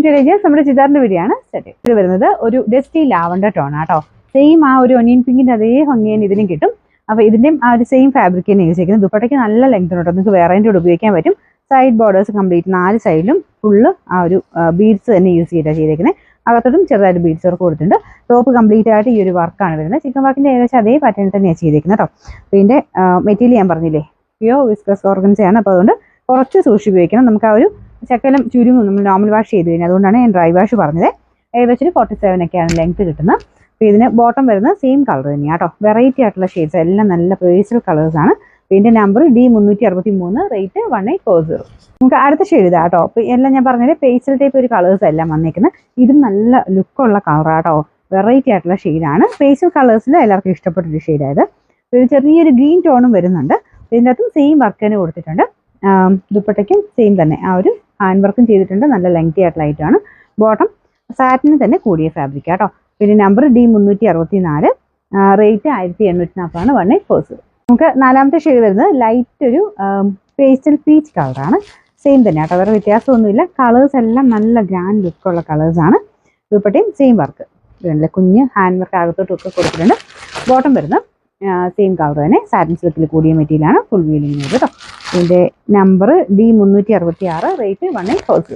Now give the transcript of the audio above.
To ലേജേഴ്സ്. നമ്മുടെ ചിതാറിന്റെ വീഡിയോയാണ് set. ഇത് വരുന്നത് ഒരു ഡസ്റ്റി ലാവണ്ടർ ടോൺ ആട്ടോ. സെയിം ആ ഒരു ഒനിയൻ പിങ്കിന്റെ അതേ ഭംഗിയാണ് ഇതിനും കിട്ടും. അപ്പോൾ ഇതിന്റെയും ആ ഒരു സെയിം ഫാബ്രിക് തന്നെ യൂസ് ചെയ്യുന്നത്. ദുപ്പട്ടയ്ക്ക് നല്ല ലെങ്ത് ഉണ്ട്, നിങ്ങൾക്ക് വേറെൻ്റെ കൂടെ ഉപയോഗിക്കാൻ പറ്റും. സൈഡ് ബോർഡേഴ്സ് കംപ്ലീറ്റ് 4 സൈഡിലും ഫുള്ള് ആ ഒരു ബീഡ്സ് തന്നെ യൂസ് ചെയ്തേക്കുന്നത്. അകത്തോട്ടും ചെറുതായിട്ട് ബീഡ്സ് വർക്ക് കൊടുത്തിട്ടുണ്ട്. ടോപ്പ് കംപ്ലീറ്റ് ആയിട്ട് ഈ ഒരു വർക്കാണ് വരുന്നത്. ചിക്കൻ വർക്കിന്റെ ഏകദേശം അതേ പാറ്റേൺ തന്നെയാണ് ചെയ്തേക്കുന്നത് കേട്ടോ. അപ്പോൾ ഇതിന്റെ മെറ്റീരിയൽ ഞാൻ പറഞ്ഞില്ലേ, പ്യോ വിസ്കസ് ഓർഗൻസയാണ്. അപ്പോൾ അതുകൊണ്ട് കുറച്ച് സൂക്ഷിച്ച് ഉപയോഗിക്കണം. നമുക്ക് ആ ഒരു ചക്കലം ചുരുങ്ങും നമ്മൾ നോർമൽ വാഷ് ചെയ്ത് കഴിഞ്ഞാൽ. അതുകൊണ്ടാണ് ഞാൻ ഡ്രൈ വാഷ് പറഞ്ഞത്. ഏകദേശം 47 ഒക്കെയാണ് ലെങ്ത് കിട്ടുന്നത്. അപ്പോൾ ഇതിന് ബോട്ടം വരുന്നത് സെയിം കളർ തന്നെയാണ് കേട്ടോ. വെറൈറ്റി ആയിട്ടുള്ള ഷെയ്ഡ്സ് എല്ലാം നല്ല പേഴ്സണൽ കളേഴ്സാണ്. ഇതിന്റെ നമ്പർ D363, റേറ്റ് 1840. നമുക്ക് അടുത്ത ഷെയ്ഡ് ഇതാ കേട്ടോ. അപ്പോൾ എല്ലാം ഞാൻ പറഞ്ഞത് പേസ്റ്റൽ ടൈപ്പ് ഒരു കളേഴ്സ് എല്ലാം വന്നേക്കുന്നത്. ഇതും നല്ല ലുക്കുള്ള കളറാട്ടോ. വെറൈറ്റി ആയിട്ടുള്ള ഷെയ്ഡാണ്. പേസ്റ്റൽ കളേഴ്സിൽ എല്ലാവർക്കും ഇഷ്ടപ്പെട്ടൊരു ഷെയ്ഡായത്. ഒരു ചെറിയൊരു ഗ്രീൻ ടോണും വരുന്നുണ്ട്. ഇതിൻ്റെ അകത്തും സെയിം വർക്ക് തന്നെ കൊടുത്തിട്ടുണ്ട്. ദുപ്പട്ടയ്ക്കും സെയിം തന്നെ ആ ഒരു ഹാൻഡ് വർക്കും ചെയ്തിട്ടുണ്ട്. നല്ല ലെങ്തി ആയിട്ടുള്ള ഐറ്റമാണ്. ബോട്ടം സാറ്റിന് തന്നെ കൂടിയ ഫാബ്രിക് കേട്ടോ. പിന്നെ നമ്പർ D364, റേറ്റ് 1840, 1840. നമുക്ക് നാലാമത്തെ ഷെയ്ഡ് വരുന്നത് ലൈറ്റ് ഒരു പേസ്റ്റൽ പീച്ച് കളറാണ്. സെയിം തന്നെ കേട്ടോ, വേറെ വ്യത്യാസമൊന്നുമില്ല. കളേഴ്സ് എല്ലാം നല്ല ഗ്രാൻഡ് ലുക്കുള്ള കളേഴ്സാണ്. ദുപ്പട്ടയും സെയിം വർക്ക് ഇതിലെ കുഞ്ഞ് ഹാൻഡ് വർക്ക് അകത്തോട്ടൊക്കെ കൊടുത്തിട്ടുണ്ട്. ബോട്ടം വരുന്നത് സെയിം കളർ തന്നെ, സാറ്റിൻ സിൽക്കിൽ കൂടിയ മെറ്റീരിയലാണ്. ഫുൾ വീലിംഗ് കേട്ടോ. ഇതിൻ്റെ നമ്പർ D366, റേറ്റ് 1840.